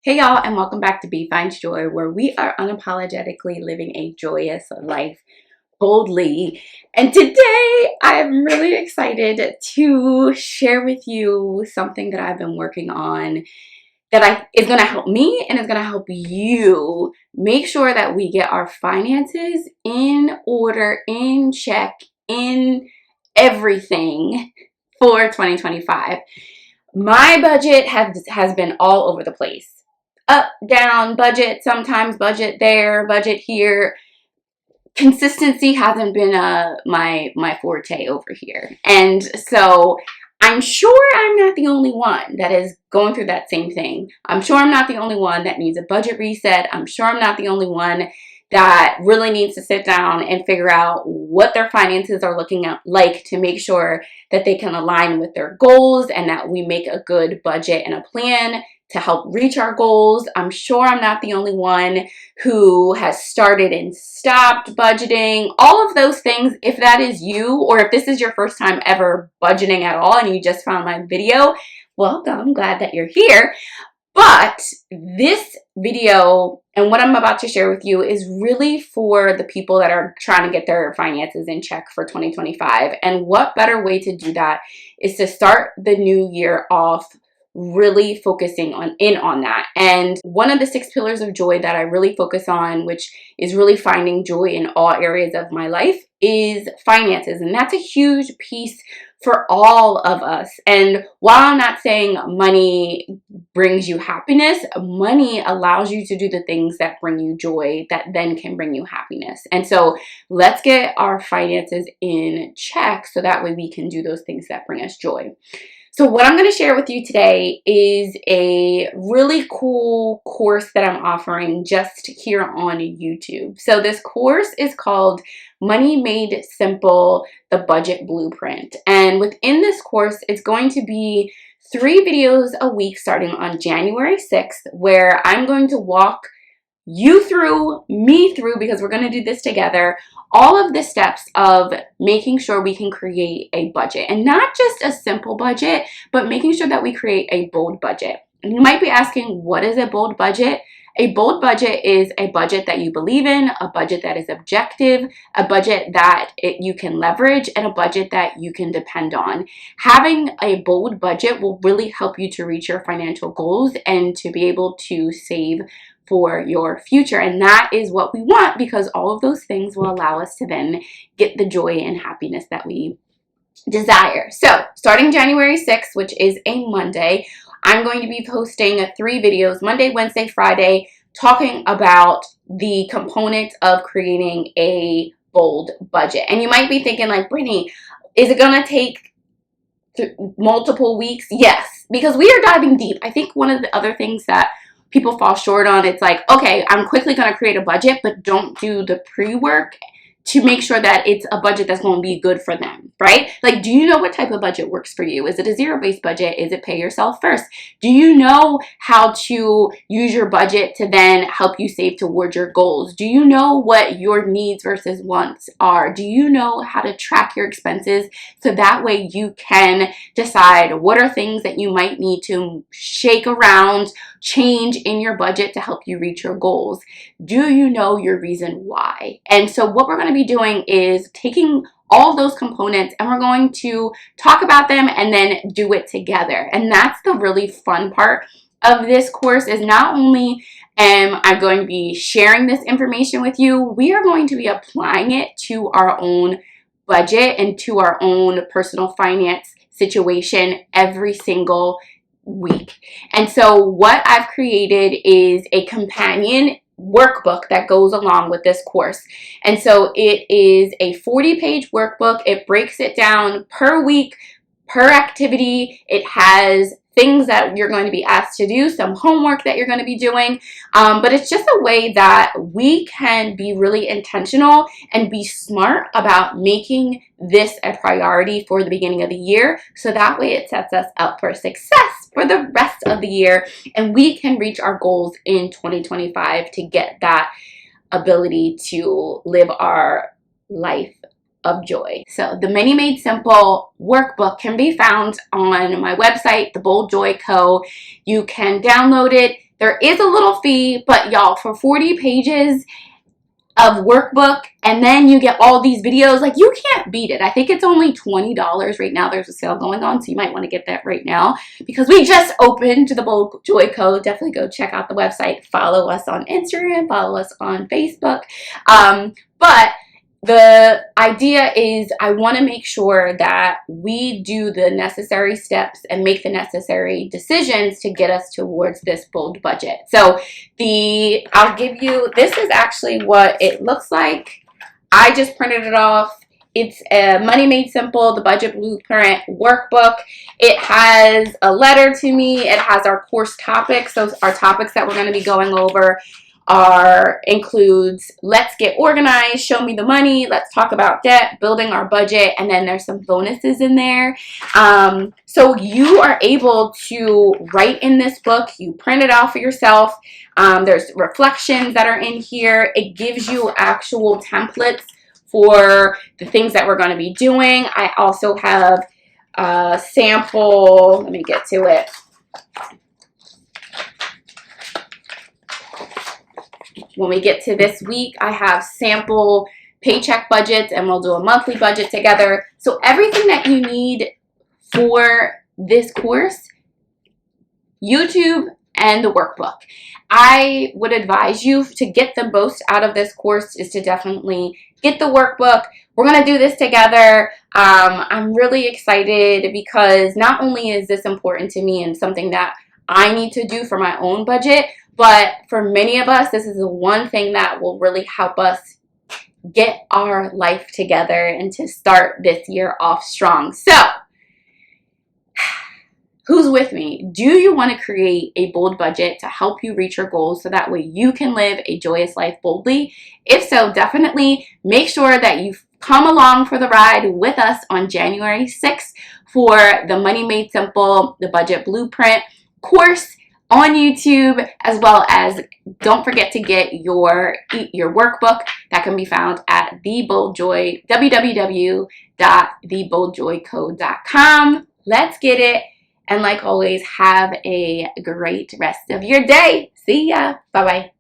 Hey y'all, and welcome back to Be Finds Joy, where we are unapologetically living a joyous life boldly. And today I'm really excited to share with you something that I've been working on that is going to help me and is going to help you make sure that we get our finances in order, in check, in everything for 2025. My budget has been all over the place. Up, down, budget, sometimes budget there, budget here. Consistency hasn't been my forte over here. And so I'm sure I'm not the only one that is going through that same thing. I'm sure I'm not the only one that needs a budget reset. I'm sure I'm not the only one that really needs to sit down and figure out what their finances are looking like to make sure that they can align with their goals and that we make a good budget and a plan to help reach our goals. I'm sure I'm not the only one who has started and stopped budgeting, all of those things. If that is you, or if this is your first time ever budgeting at all and you just found my video, welcome, glad that you're here. But this video and what I'm about to share with you is really for the people that are trying to get their finances in check for 2025. And what better way to do that is to start the new year off really focusing on that. And one of the 6 pillars of joy that I really focus on, which is really finding joy in all areas of my life, is finances. And that's a huge piece for all of us. And while I'm not saying money brings you happiness, money allows you to do the things that bring you joy that then can bring you happiness. And so let's get our finances in check so that way we can do those things that bring us joy. So what I'm going to share with you today is a really cool course that I'm offering just here on YouTube. So this course is called Money Made Simple, the Budget Blueprint. And within this course, it's going to be 3 videos a week starting on January 6th, where I'm going to walk you through, me through, because we're going to do this together, all of the steps of making sure we can create a budget. And not just a simple budget, but making sure that we create a bold budget. And you might be asking, what is a bold budget? A bold budget is a budget that you believe in, a budget that is objective, a budget that you can leverage, and a budget that you can depend on. Having a bold budget will really help you to reach your financial goals and to be able to save for your future. And that is what we want, because all of those things will allow us to then get the joy and happiness that we desire. So starting January 6th, which is a Monday, I'm going to be posting 3 videos, Monday, Wednesday, Friday, talking about the components of creating a bold budget. And you might be thinking like, Brittany, is it going to take multiple weeks? Yes, because we are diving deep. I think one of the other things that people fall short on, it's like, okay, I'm quickly going to create a budget, but don't do the pre-work to make sure that it's a budget that's going to be good for them, right? Like, do you know what type of budget works for you? Is it a zero-based budget? Is it pay yourself first? Do you know how to use your budget to then help you save towards your goals? Do you know what your needs versus wants are? Do you know how to track your expenses so that way you can decide what are things that you might need to shake around, change in your budget to help you reach your goals? Do you know your reason why? And so what we're going to be doing is taking all those components and we're going to talk about them and then do it together. And that's the really fun part of this course, is not only am I going to be sharing this information with you, we are going to be applying it to our own budget and to our own personal finance situation every single week. And so what I've created is a companion workbook that goes along with this course. And so it is a 40-page workbook. It breaks it down per week, per activity. It has things that you're going to be asked to do, some homework that you're going to be doing. But it's just a way that we can be really intentional and be smart about making this a priority for the beginning of the year. So that way it sets us up for success for the rest of the year, and we can reach our goals in 2025 to get that ability to live our life of joy. So the Money Made Simple workbook can be found on my website, The Bold Joy Co. You can download it, There is a little fee, but y'all, for 40 pages of workbook, and then you get all these videos, like, you can't beat it. I think it's only $20 right now. There's a sale going on, so you might want to get that right now because we just opened the Bold Joy Code. Definitely go check out the website. Follow us on Instagram. Follow us on Facebook. But the idea is I want to make sure that we do the necessary steps and make the necessary decisions to get us towards this bold budget. So I'll give you, this is actually what it looks like. I just printed it off. It's a Money Made Simple, the Budget Blueprint workbook. It has a letter to me. It has our course topics. Those are topics that we're going to be going over. Includes let's get organized, show me the money, let's talk about debt, building our budget, and then there's some bonuses in there. So you are able to write in this book. You print it out for yourself. There's reflections that are in here. It gives you actual templates for the things that we're going to be doing. I also have a sample. Let me get to it. When we get to this week, I have sample paycheck budgets, and we'll do a monthly budget together. So everything that you need for this course, YouTube and the workbook. I would advise you to get the most out of this course is to definitely get the workbook. We're going to do this together. I'm really excited because not only is this important to me and something that I need to do for my own budget, but for many of us, this is the one thing that will really help us get our life together and to start this year off strong. So, who's with me? Do you want to create a bold budget to help you reach your goals so that way you can live a joyous life boldly? If so, definitely make sure that you come along for the ride with us on January 6th for the Money Made Simple, the Budget Blueprint course on YouTube, as well as don't forget to get your workbook that can be found at www.theboldjoycode.com. Let's get it. And like always, have a great rest of your day. See ya. Bye-bye.